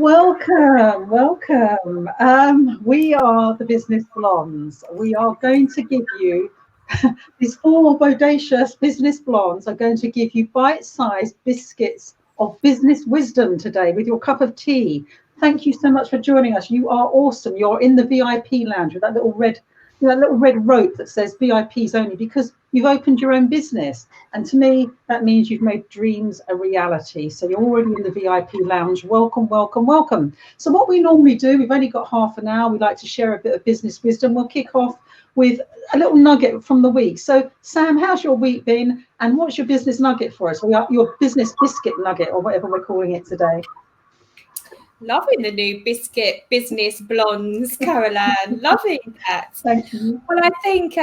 Welcome. We are the Business Blondes. We are going to give you, these four bodacious business blondes are going to give you bite-sized biscuits of business wisdom today with your cup of tea. Thank you so much for joining us. You are awesome. You're in the VIP lounge with that little red rope that says VIPs only, because you've opened your own business. And to me, that means you've made dreams a reality. So you're already in the VIP lounge. Welcome, welcome, welcome. So what we normally do, we've only got half an hour. We like to share a bit of business wisdom. We'll kick off with a little nugget from the week. So Sam, how's your week been? And what's your business nugget for us? Your business biscuit nugget, or whatever we're calling it today. Loving the new biscuit business blondes, Caroline. Loving that. Thank you. Well, I think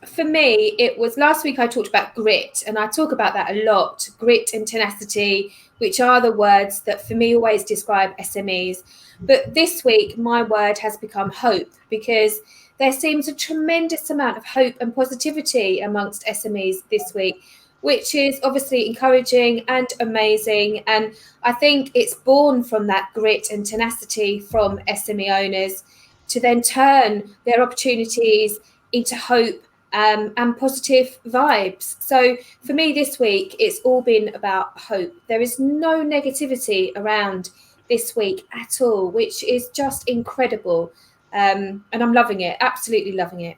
for me, it was last week I talked about grit, and I talk about that a lot. Grit and tenacity, which are the words that for me always describe SMEs. But this week, my word has become hope, because there seems a tremendous amount of hope and positivity amongst SMEs this week, which is obviously encouraging and amazing. And I think it's born from that grit and tenacity from SME owners to then turn their opportunities into hope and positive vibes. So for me this week, it's all been about hope. There is no negativity around this week at all, which is just incredible. And I'm loving it, absolutely loving it.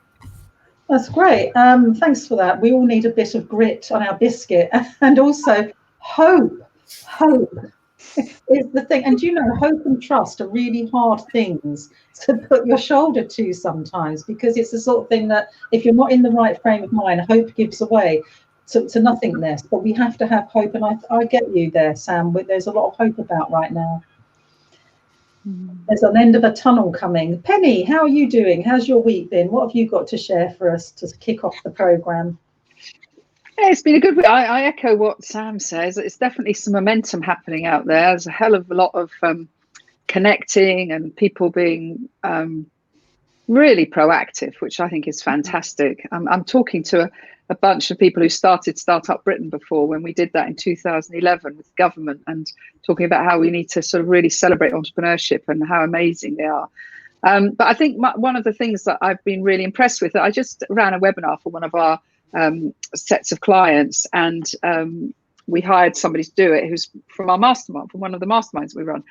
That's great. Thanks for that. We all need a bit of grit on our biscuit, and also hope. Hope is the thing. And you know, hope and trust are really hard things to put your shoulder to sometimes, because it's the sort of thing that if you're not in the right frame of mind, hope gives away to nothingness. But we have to have hope. And I get you there, Sam. There's a lot of hope about right now. There's an end of a tunnel coming. Penny, how are you doing? How's your week been? What have you got to share for us to kick off the programme? Yeah, it's been a good week. I echo what Sam says. It's definitely some momentum happening out there. There's a hell of a lot of connecting and people being really proactive, which I think is fantastic. I'm talking to a bunch of people who started Startup Britain before, when we did that in 2011 with government, and talking about how we need to sort of really celebrate entrepreneurship and how amazing they are. But I think one of the things that I've been really impressed with, I just ran a webinar for one of our sets of clients, and we hired somebody to do it who's from our mastermind, from one of the masterminds we run.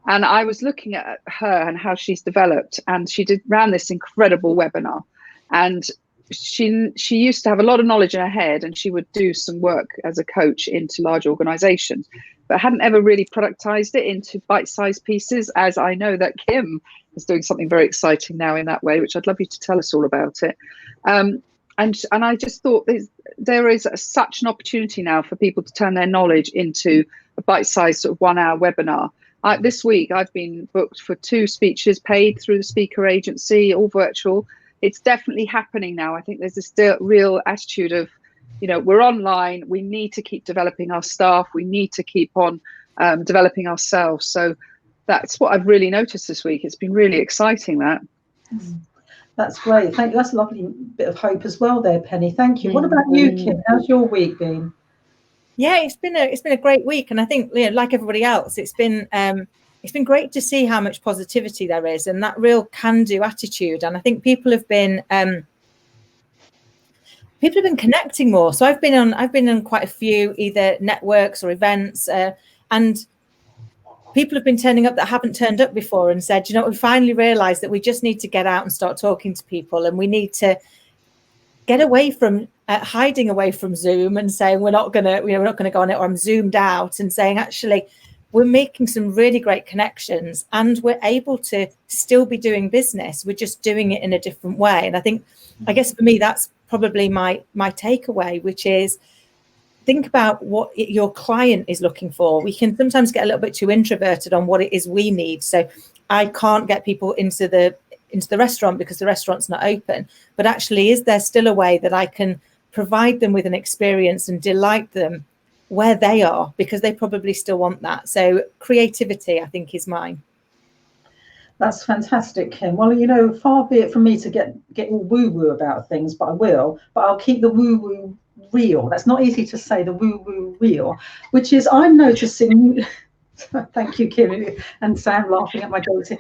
And I was looking at her and how she's developed, and she ran this incredible webinar. And she used to have a lot of knowledge in her head, and she would do some work as a coach into large organizations, but hadn't ever really productized it into bite-sized pieces, as I know that Kim is doing something very exciting now in that way, which I'd love you to tell us all about it. And I just thought there is such an opportunity now for people to turn their knowledge into a bite-sized sort of 1 hour webinar. This week I've been booked for 2 speeches paid through the speaker agency, all virtual. It's definitely happening now. I think there's this real attitude of, you know, we're online, we need to keep developing our staff, we need to keep on developing ourselves. So that's what I've really noticed this week. It's been really exciting, that. That's great. Thank you. That's a lovely bit of hope as well there, Penny. Thank you. What about you, Kim? How's your week been? Yeah, it's been a great week, and I think, you know, like everybody else, it's been great to see how much positivity there is and that real can-do attitude. And I think people have been connecting more. So I've been on quite a few either networks or events, and people have been turning up that haven't turned up before and said, you know, we finally realised that we just need to get out and start talking to people, and we need to get away from hiding away from Zoom and saying we're not going to go on it, or I'm zoomed out, and saying actually we're making some really great connections and we're able to still be doing business. We're just doing it in a different way. And I guess for me, that's probably my takeaway, which is think about what your client is looking for. We can sometimes get a little bit too introverted on what it is we need. So I can't get people into the restaurant because the restaurant's not open. But actually, is there still a way that I can provide them with an experience and delight them where they are, because they probably still want that. So creativity, I think, is mine. That's fantastic, Kim. Well, you know, far be it from me to get all woo-woo about things, but I will. But I'll keep the woo-woo real. That's not easy to say, the woo-woo real, which is I'm noticing Thank you, Kim, and Sam laughing at my jokes here.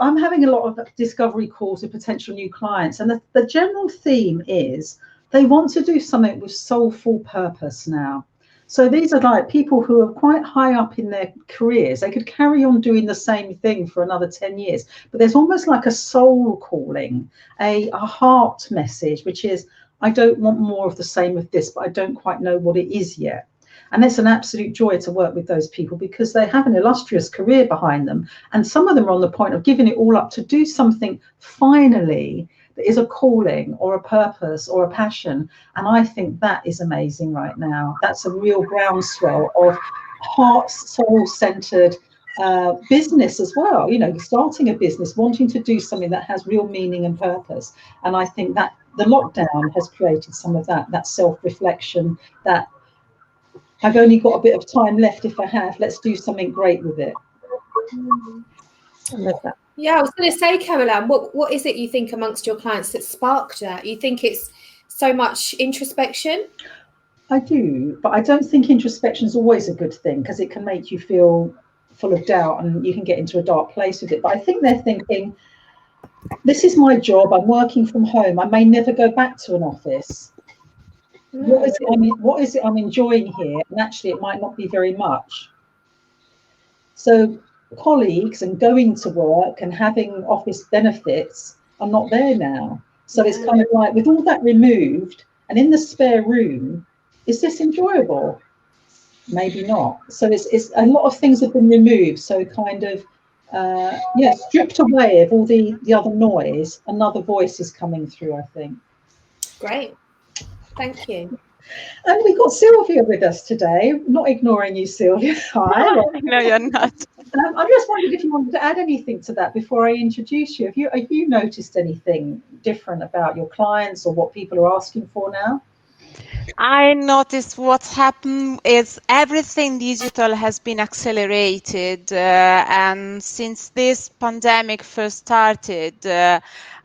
I'm having a lot of discovery calls with potential new clients, and the general theme is they want to do something with soulful purpose now. So these are like people who are quite high up in their careers. They could carry on doing the same thing for another 10 years, but there's almost like a soul calling, a heart message, which is, I don't want more of the same of this, but I don't quite know what it is yet. And it's an absolute joy to work with those people because they have an illustrious career behind them. And some of them are on the point of giving it all up to do something finally that is a calling or a purpose or a passion. And I think that is amazing right now. That's a real groundswell of heart, soul-centered business as well. You know, starting a business, wanting to do something that has real meaning and purpose. And I think that the lockdown has created some of that self-reflection, that I've only got a bit of time left. If I have, let's do something great with it. I love that. Yeah, I was going to say, Caroline, what is it you think amongst your clients that sparked that? You think it's so much introspection? I do, but I don't think introspection is always a good thing, because it can make you feel full of doubt and you can get into a dark place with it. But I think they're thinking, this is my job, I'm working from home, I may never go back to an office. What is it I'm enjoying here? And actually it might not be very much. So colleagues and going to work and having office benefits are not there now. So it's kind of like, with all that removed and in the spare room, is this enjoyable? Maybe not. So it's a lot of things have been removed. So kind of stripped away of all the other noise, another voice is coming through, I think. Great. Thank you. And we've got Silvia with us today. Not ignoring you, Silvia. Hi. No, you're not. I just wondered if you wanted to add anything to that before I introduce you. Have you noticed anything different about your clients or what people are asking for now? I noticed what's happened is everything digital has been accelerated, and since this pandemic first started,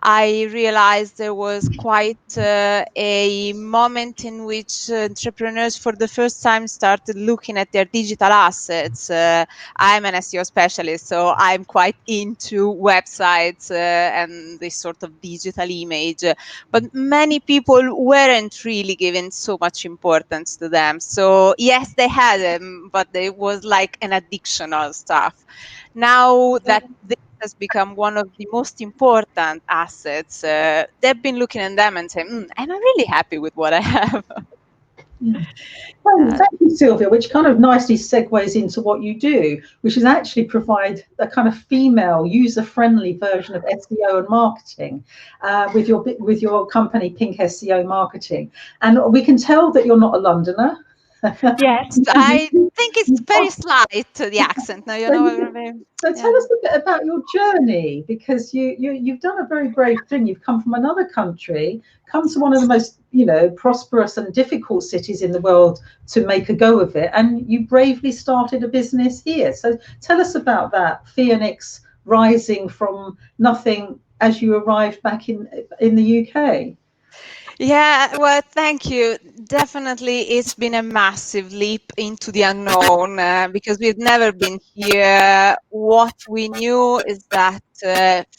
I realized there was quite a moment in which entrepreneurs for the first time started looking at their digital assets. I'm an SEO specialist, so I'm quite into websites and this sort of digital image, but many people weren't really given so much importance to them. So yes, they had them, but it was like an additional stuff. Now that this has become one of the most important assets, they've been looking at them and saying, I'm really happy with what I have. Well, thank you, Silvia, which kind of nicely segues into what you do, which is actually provide a kind of female user-friendly version of SEO and marketing with your company, Pink SEO Marketing. And we can tell that you're not a Londoner. Yes, I think it's very slight, the accent. Now, So tell us a bit about your journey, because you've done a very brave thing. You've come from another country, come to one of the most prosperous and difficult cities in the world to make a go of it, and you bravely started a business here. So tell us about that phoenix rising from nothing as you arrived back in the UK. Yeah, well, thank you. Definitely, it's been a massive leap into the unknown because we've never been here. What we knew is that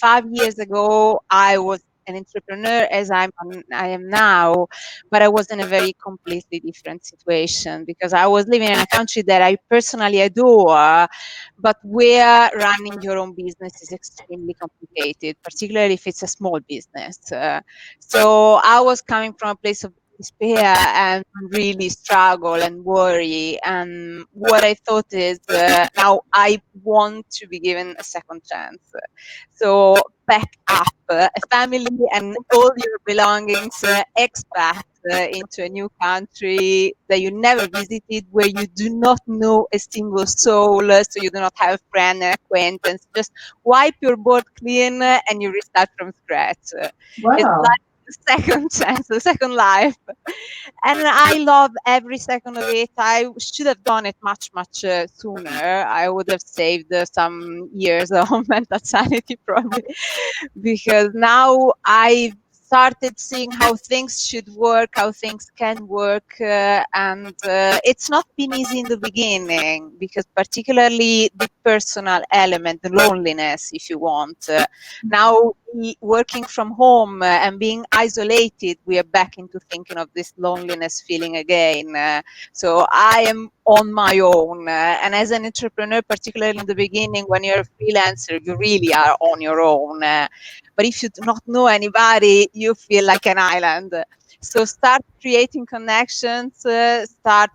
5 years ago, I was an entrepreneur as I am now, but I was in a very completely different situation because I was living in a country that I personally adore, but where running your own business is extremely complicated, particularly if it's a small business. So I was coming from a place of despair and really struggle and worry. And what I thought is now I want to be given a second chance. So pack up a family and all your belongings, expat into a new country that you never visited, where you do not know a single soul, so you do not have a friend and acquaintance. Just wipe your board clean and you restart from scratch. Wow. It's like a second chance, a second life. And I love every second of it. I should have done it much, much sooner. I would have saved some years of mental sanity probably, because now I've started seeing how things should work, how things can work, and it's not been easy in the beginning, because particularly the personal element, the loneliness, if you want. Now, working from home and being isolated, we are back into thinking of this loneliness feeling again. So I am on my own, and as an entrepreneur, particularly in the beginning, when you're a freelancer, you really are on your own. But if you do not know anybody, you feel like an island. So start creating connections, start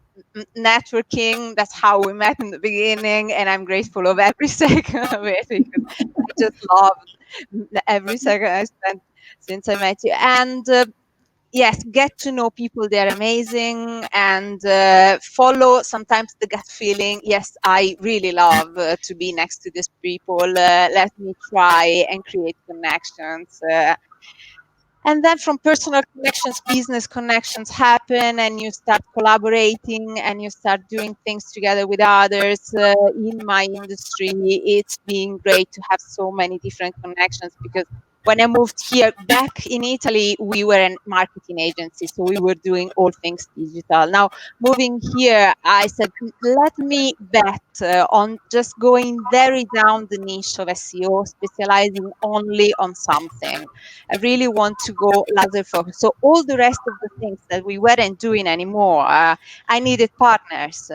networking. That's how we met in the beginning, and I'm grateful of every second of it, because I just loved every second I spent since I met you. And yes, get to know people. They're amazing, and follow sometimes the gut feeling. Yes, I really love to be next to these people. Let me try and create connections. And then from personal connections, business connections happen, and you start collaborating and you start doing things together with others. In my industry, it's been great to have so many different connections, because when I moved here back in Italy, we were a marketing agency, so we were doing all things digital. Now, moving here, I said, let me bet on just going very down the niche of SEO, specializing only on something. I really want to go laser focused. So all the rest of the things that we weren't doing anymore, I needed partners.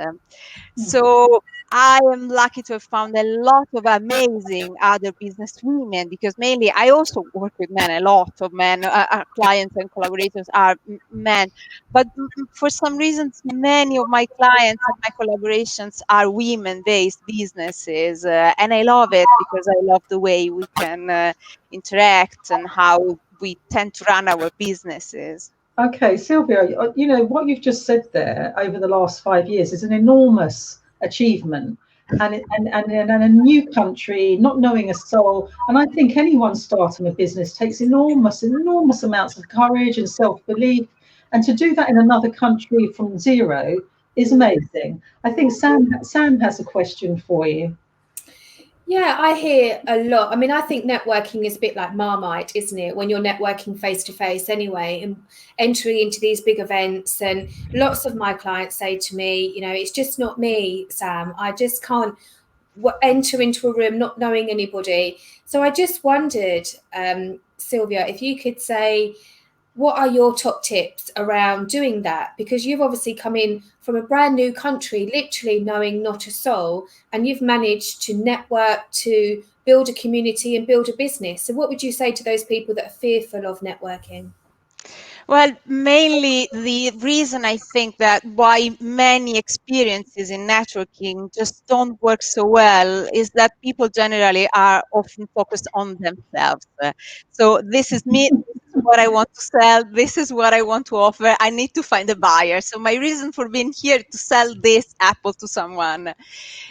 So I am lucky to have found a lot of amazing other business women, because mainly I also work with men. A lot of men, our clients and collaborators are men. But for some reasons, many of my clients and my collaborations are women-based businesses. And I love it, because I love the way we can interact and how we tend to run our businesses. Okay, Silvia, you know, what you've just said there over the last 5 years is an enormous achievement. And in a new country, not knowing a soul. And I think anyone starting a business takes enormous amounts of courage and self-belief. And to do that in another country from zero is amazing. I think Sam has a question for you. Yeah, I hear a lot. I mean, I think networking is a bit like Marmite, isn't it? When you're networking face to face anyway, and entering into these big events. And lots of my clients say to me, you know, it's just not me, Sam. I just can't enter into a room not knowing anybody. So I just wondered, Silvia, if you could say, what are your top tips around doing that? Because you've obviously come in from a brand new country, literally knowing not a soul, and you've managed to network, to build a community and build a business. So what would you say to those people that are fearful of networking? Well, mainly the reason I think that why many experiences in networking just don't work so well is that people generally are often focused on themselves. So this is me, this is what I want to sell, this is what I want to offer, I need to find a buyer. So my reason for being here to sell this apple to someone.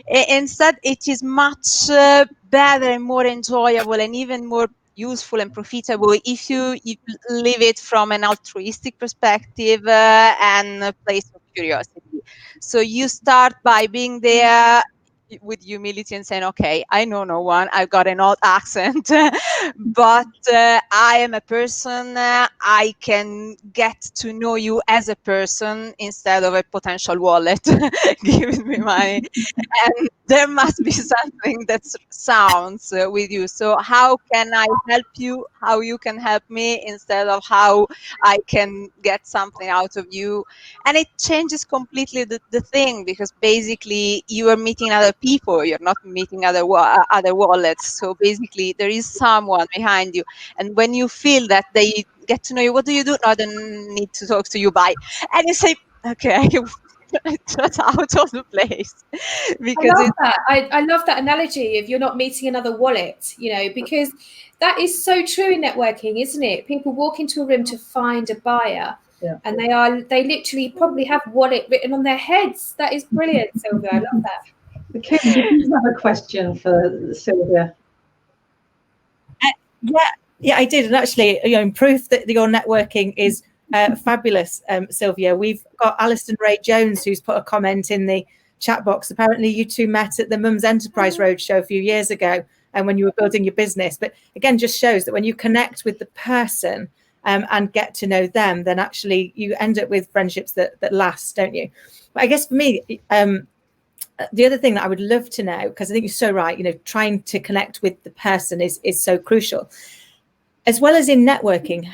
Instead, it is much better and more enjoyable and even more useful and profitable if you live it from an altruistic perspective and a place of curiosity. So you start by being there with humility and saying, okay, I know no one, I've got an odd accent, but I am a person, I can get to know you as a person instead of a potential wallet giving me money. And there must be something that sounds with you. So how can I help you? How you can help me, instead of how I can get something out of you. And it changes completely the thing, because basically you are meeting other people. You're not meeting other wallets. So basically there is someone behind you. And when you feel that they get to know you, what do you do? No, I don't need to talk to you. Bye. And you say, okay, just out of the place. Because I love that. I love that analogy of you're not meeting another wallet, you know, because that is so true in networking, isn't it? People walk into a room to find a buyer, and they literally probably have wallet written on their heads. That is brilliant, Silvia. I love that. Kim, did you have a question for Silvia? Yeah, I did. And actually, you know, in proof that your networking is fabulous, Silvia, we've got Alison Ray Jones, who's put a comment in the chat box. Apparently you two met at the Mums Enterprise Roadshow a few years ago, and when you were building your business. But again, just shows that when you connect with the person, and get to know them, then actually you end up with friendships that last, don't you? But I guess for me, the other thing that I would love to know, because I think you're so right, you know, trying to connect with the person is so crucial, as well as in networking.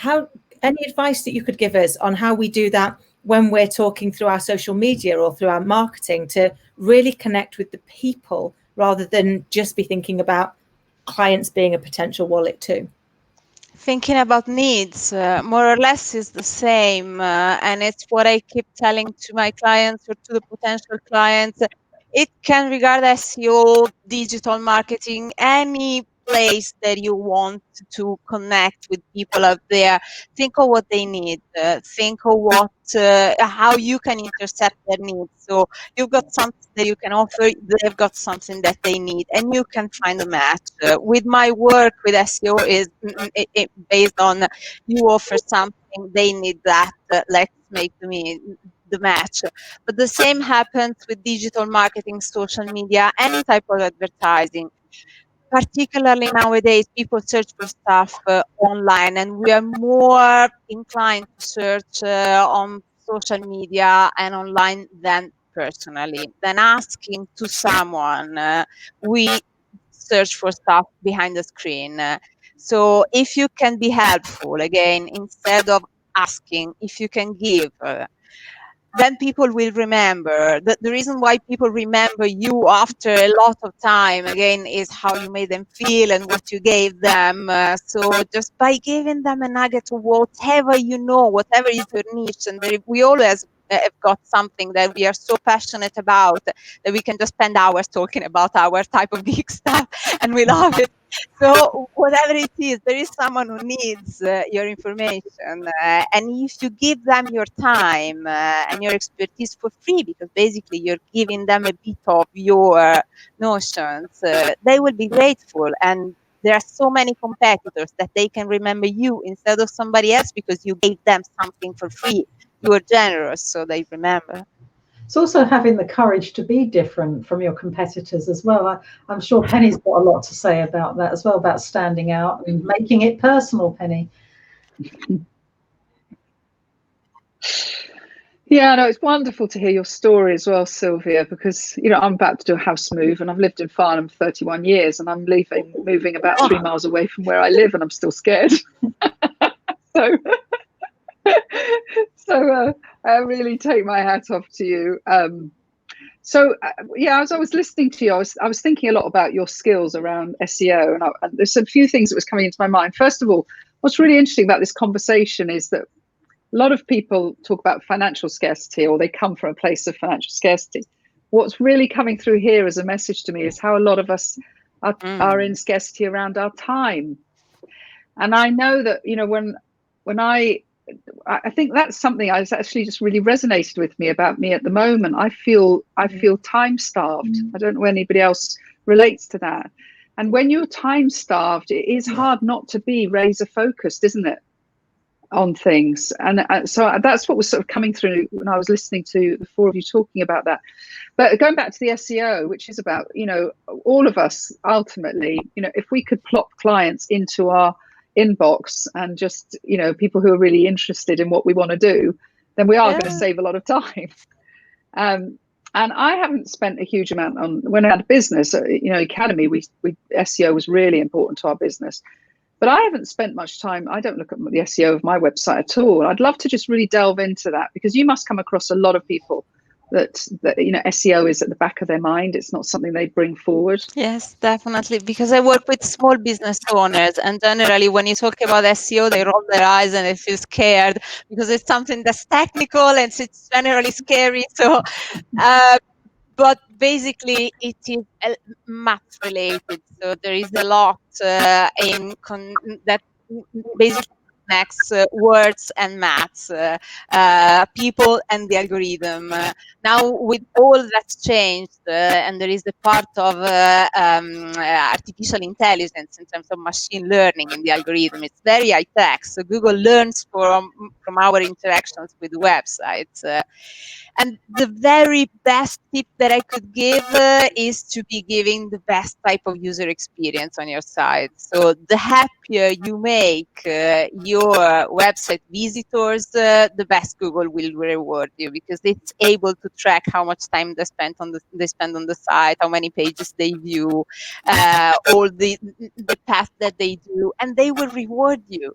Any advice that you could give us on how we do that when we're talking through our social media or through our marketing, to really connect with the people rather than just be thinking about clients being a potential wallet too? Thinking about needs, more or less, is the same. And it's what I keep telling to my clients or to the potential clients. It can regard SEO, digital marketing, any place that you want to connect with people out there. Think of what they need. Think of how you can intercept their needs. So you've got something that you can offer, they've got something that they need, and you can find a match. With my work with SEO is based on you offer something, they need that, let's make the match. But the same happens with digital marketing, social media, any type of advertising. Particularly nowadays, people search for stuff online, and we are more inclined to search on social media and online than personally, than asking to someone. We search for stuff behind the screen. So if you can be helpful, again, instead of asking, if you can give, then people will remember. The reason why people remember you after a lot of time, again, is how you made them feel and what you gave them. So just by giving them a nugget of whatever you know, whatever is your niche, and we always have got something that we are so passionate about that we can just spend hours talking about our type of geek stuff, and we love it. So whatever it is, there is someone who needs your information, and if you give them your time and your expertise for free, because basically you're giving them a bit of your notions, they will be grateful. And there are so many competitors that they can remember you instead of somebody else because you gave them something for free. You were generous, so they remember. It's also having the courage to be different from your competitors as well. I'm sure Penny's got a lot to say about that as well, about standing out and making it personal, Penny. Yeah, no, it's wonderful to hear your story as well, Silvia, because, you know, I'm about to do a house move, and I've lived in Farnham for 31 years, and I'm moving about 3 miles away from where I live, and I'm still scared. So I really take my hat off to you. Yeah, as I was listening to you, I was thinking a lot about your skills around SEO, and there's a few things that was coming into my mind. First of all, what's really interesting about this conversation is that a lot of people talk about financial scarcity, or they come from a place of financial scarcity. What's really coming through here as a message to me is how a lot of us are in scarcity around our time. And I know that, you know, when I think that's something that's actually just really resonated with me about me at the moment. I feel time starved. I don't know if anybody else relates to that. And when you're time starved, it is hard not to be razor focused, isn't it, on things? And so that's what was sort of coming through when I was listening to the four of you talking about that. But going back to the SEO, which is about, you know, all of us ultimately, you know, if we could plop clients into our inbox and just, you know, people who are really interested in what we want to do, then we are going to save a lot of time. And I haven't spent a huge amount on, when I had a business, you know, Academy, we SEO was really important to our business. But I haven't spent much time. I don't look at the SEO of my website at all. I'd love to just really delve into that, because you must come across a lot of people that you know, SEO is at the back of their mind. It's not something they bring forward. Yes, definitely, because I work with small business owners, and generally when you talk about SEO, they roll their eyes and they feel scared because it's something that's technical and it's generally scary. So but basically it is math related, so there is a lot that basically connects words and maths, people and the algorithm. Now with all that's changed, and there is a part of artificial intelligence in terms of machine learning in the algorithm. It's very high tech, so Google learns from our interactions with websites. And the very best tip that I could give is to be giving the best type of user experience on your site. So the happier you make your website visitors, the best Google will reward you, because it's able to track how much time they spend on the site, how many pages they view, all the tasks that they do, and they will reward you.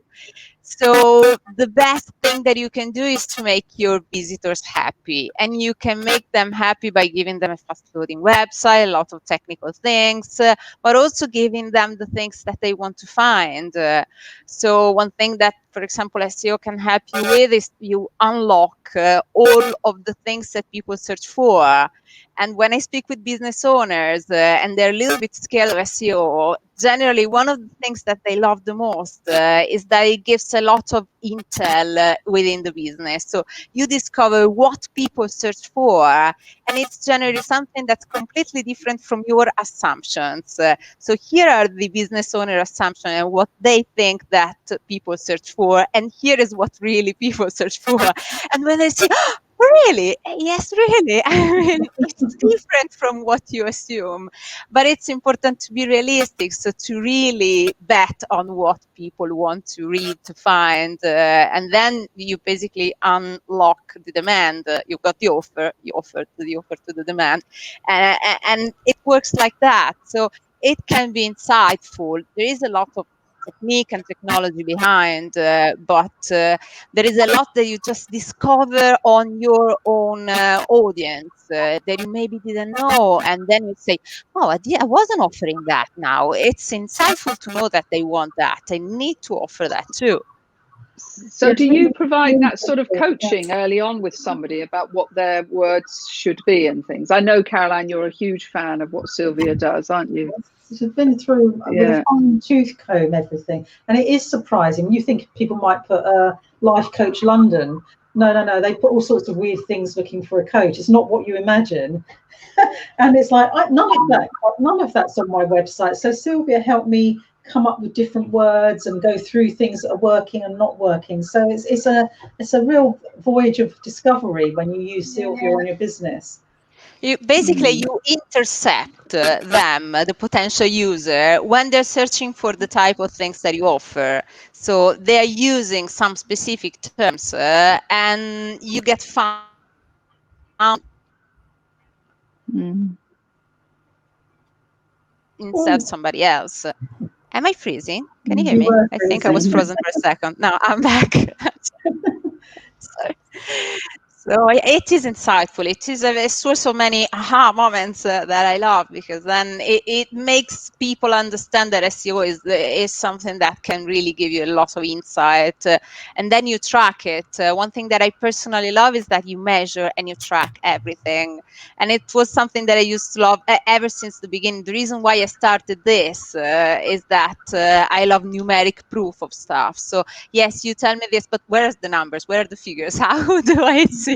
So the best thing that you can do is to make your visitors happy, and you can make them happy by giving them a fast loading website, a lot of technical things, but also giving them the things that they want to find. So one thing that, for example, SEO can help you with is you unlock all of the things that people search for. And when I speak with business owners and they're a little bit scared of SEO, generally one of the things that they love the most is that it gives a lot of intel within the business. So you discover what people search for, and it's generally something that's completely different from your assumptions. So here are the business owner assumptions and what they think that people search for, and here is what really people search for. And when they say, oh, really? Yes, really. I mean, it's different from what you assume, but it's important to be realistic. So to really bet on what people want to read, to find, and then you basically unlock the demand. You've got the offer, you offer to the demand, and it works like that. So it can be insightful. There is a lot of technique and technology behind, but there is a lot that you just discover on your own audience that you maybe didn't know, and then you say, oh, I wasn't offering that. Now it's insightful to know that they want that. I need to offer that too. So do you provide that sort of coaching early on with somebody about what their words should be and things? I know, Caroline, you're a huge fan of what Silvia does, aren't you? She's been through with a fine tooth comb everything, and it is surprising. You think people might put Life Coach London. No, they put all sorts of weird things looking for a coach. It's not what you imagine. And it's like, none of that's on my website. So Silvia helped me come up with different words and go through things that are working and not working. So it's a real voyage of discovery when you use Silvia on your business. You intercept them, the potential user, when they're searching for the type of things that you offer. So they're using some specific terms, and you get found instead of somebody else. Am I freezing? Can you hear me? I think I was frozen for a second. No, I'm back. Sorry. So it is insightful. It is a source of many aha moments that I love, because then it makes people understand that SEO is something that can really give you a lot of insight, and then you track it. One thing that I personally love is that you measure and you track everything, and it was something that I used to love ever since the beginning. The reason why I started this is that I love numeric proof of stuff. So yes, you tell me this, but where's the numbers? Where are the figures? How do I see it?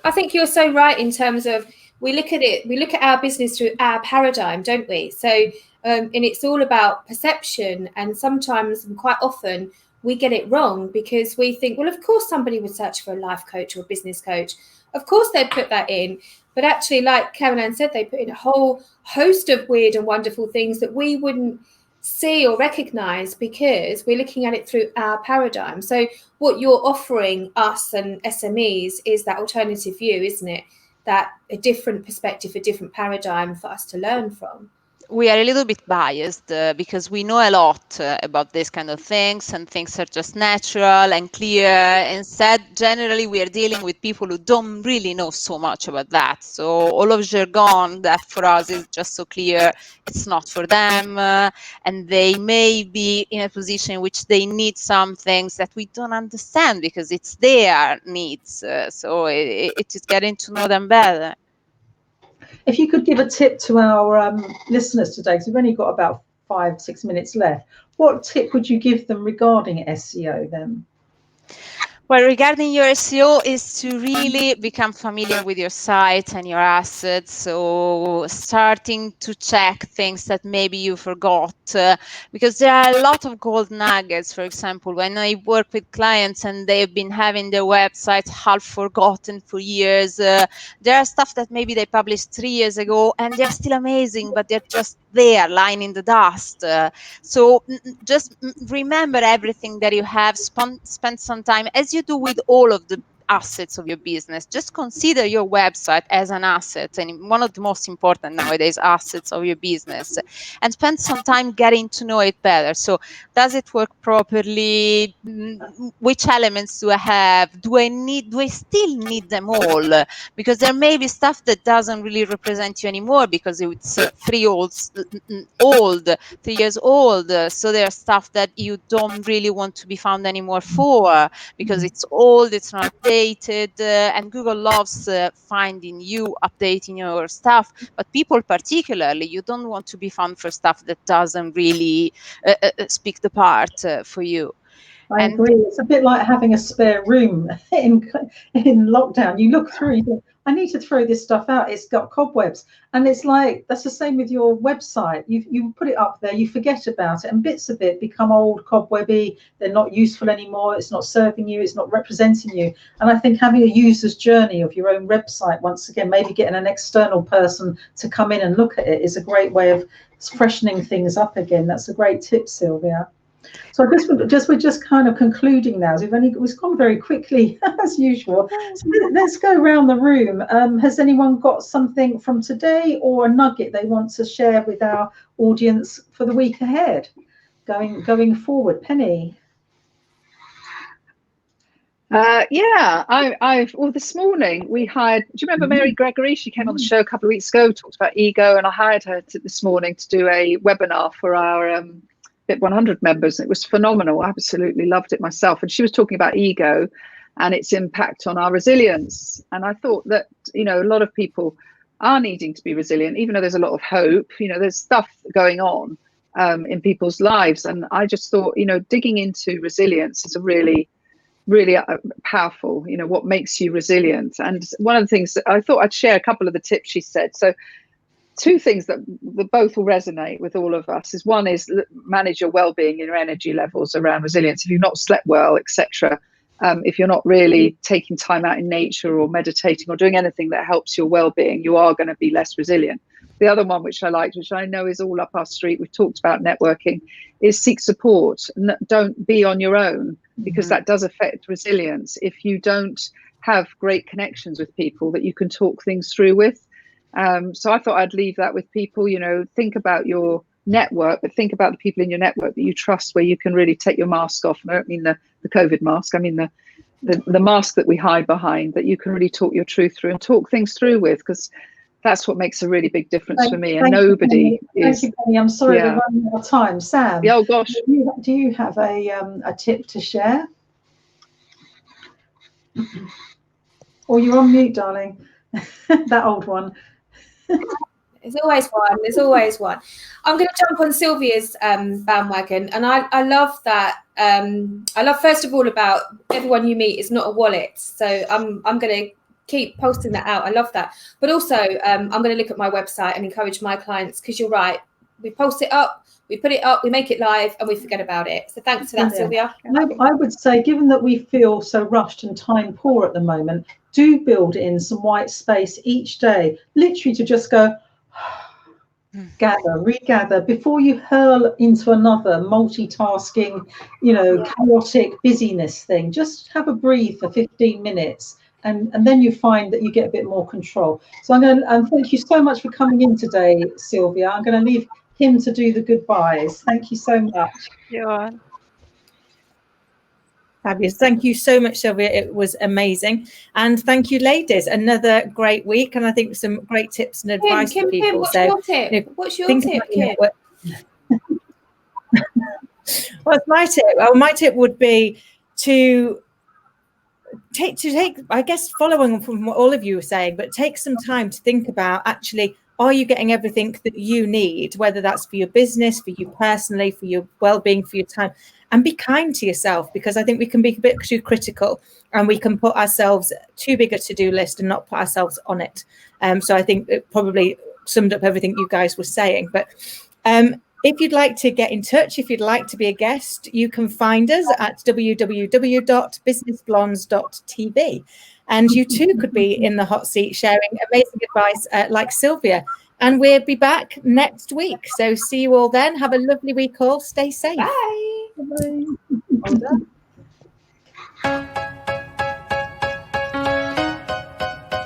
I think you're so right in terms of we look at our business through our paradigm, don't we? So and it's all about perception, and sometimes and quite often we get it wrong because we think, well, of course somebody would search for a life coach or a business coach. Of course they'd put that in. But actually, like Caroline said, they put in a whole host of weird and wonderful things that we wouldn't see or recognize because we're looking at it through our paradigm. So what you're offering us and SMEs is that alternative view, isn't it? That a different perspective, a different paradigm for us to learn from. We are a little bit biased because we know a lot about these kind of things, and things are just natural and clear. Instead, generally, we are dealing with people who don't really know so much about that. So all of jargon that for us is just so clear, it's not for them. And they may be in a position in which they need some things that we don't understand because it's their needs. So it is getting to know them better. If you could give a tip to our listeners today, because we've only got about 5-6 minutes left, what tip would you give them regarding SEO then? Well, regarding your SEO is to really become familiar with your site and your assets. So starting to check things that maybe you forgot, because there are a lot of gold nuggets. For example, when I work with clients and they've been having their websites half forgotten for years, there are stuff that maybe they published 3 years ago and they're still amazing, but they're just there lying in the dust. So just remember everything that you have, spend some time, as you do with all of the assets of your business. Just consider your website as an asset, and one of the most important nowadays assets of your business, and spend some time getting to know it better. So does it work properly? Which elements do I have? Do I still need them all? Because there may be stuff that doesn't really represent you anymore because it's 3 years old. So there's stuff that you don't really want to be found anymore for because it's old, it's not updated, and Google loves finding you, updating your stuff. But people particularly, you don't want to be found for stuff that doesn't really speak the part for you. I agree. It's a bit like having a spare room in lockdown. You look through, you think, I need to throw this stuff out. It's got cobwebs. And it's like, that's the same with your website. You put it up there, you forget about it, and bits of it become old, cobwebby. They're not useful anymore. It's not serving you. It's not representing you. And I think having a user's journey of your own website, once again, maybe getting an external person to come in and look at it, is a great way of freshening things up again. That's a great tip, Silvia. So we're just kind of concluding now. We've gone very quickly as usual. So let's go around the room. Has anyone got something from today or a nugget they want to share with our audience for the week ahead, going forward? Penny. This morning we hired, do you remember Mary Gregory? She came on the show a couple of weeks ago, talked about ego, and I hired her this morning to do a webinar for our BIP 100 members. It was phenomenal. I absolutely loved it myself. And she was talking about ego and its impact on our resilience. And I thought that, a lot of people are needing to be resilient, even though there's a lot of hope. There's stuff going on in people's lives. And I just thought, digging into resilience is a really powerful, what makes you resilient. And one of the things that I thought I'd share a couple of the tips she said. So 2 things that both will resonate with all of us is, one is manage your well-being, your energy levels around resilience. If you've not slept well, etc., if you're not really taking time out in nature or meditating or doing anything that helps your well-being, you are going to be less resilient. The other one, which I liked, which I know is all up our street, we've talked about networking, is seek support. Don't be on your own, because that does affect resilience. If you don't have great connections with people that you can talk things through with. So I thought I'd leave that with people. Think about your network, but think about the people in your network that you trust, where you can really take your mask off. And I don't mean the COVID mask, I mean the mask that we hide behind, that you can really talk your truth through and talk things through with, because that's what makes a really big difference for me. And nobody is. Thank you, Penny. I'm sorry we're running out of time. Sam, oh gosh, do you have a tip to share? Or you're on mute, darling. That old one. There's always one. I'm going to jump on Silvia's bandwagon, and I love that. I love, first of all, about everyone you meet is not a wallet. So I'm going to keep posting that out. I love that. But also, I'm going to look at my website and encourage my clients, because you're right. We post it up, we put it up, we make it live, and we forget about it. So thanks for that, Silvia. I would say, given that we feel so rushed and time poor at the moment, do build in some white space each day, literally to just go, regather before you hurl into another multitasking, chaotic busyness thing. Just have a breathe for 15 minutes. And then you find that you get a bit more control. So I'm going to thank you so much for coming in today, Silvia. I'm going to leave him to do the goodbyes. Thank you so much. Yeah. Fabulous. Thank you so much, Silvia. It was amazing. And thank you, ladies. Another great week. And I think some great tips and advice for people. What's your tip? What's your tip, Kim? What's my tip? Well, my tip would be to take, I guess, following from what all of you were saying, but take some time to think about, actually, are you getting everything that you need, whether that's for your business, for you personally, for your well-being, for your time, and be kind to yourself, because I think we can be a bit too critical and we can put ourselves too big a to-do list and not put ourselves on it. So I think it probably summed up everything you guys were saying. But if you'd like to get in touch, if you'd like to be a guest, you can find us at www.businessblondes.tv. And you too could be in the hot seat sharing amazing advice like Silvia. And we'll be back next week. So see you all then. Have a lovely week all. Stay safe. Bye. Bye. Well done.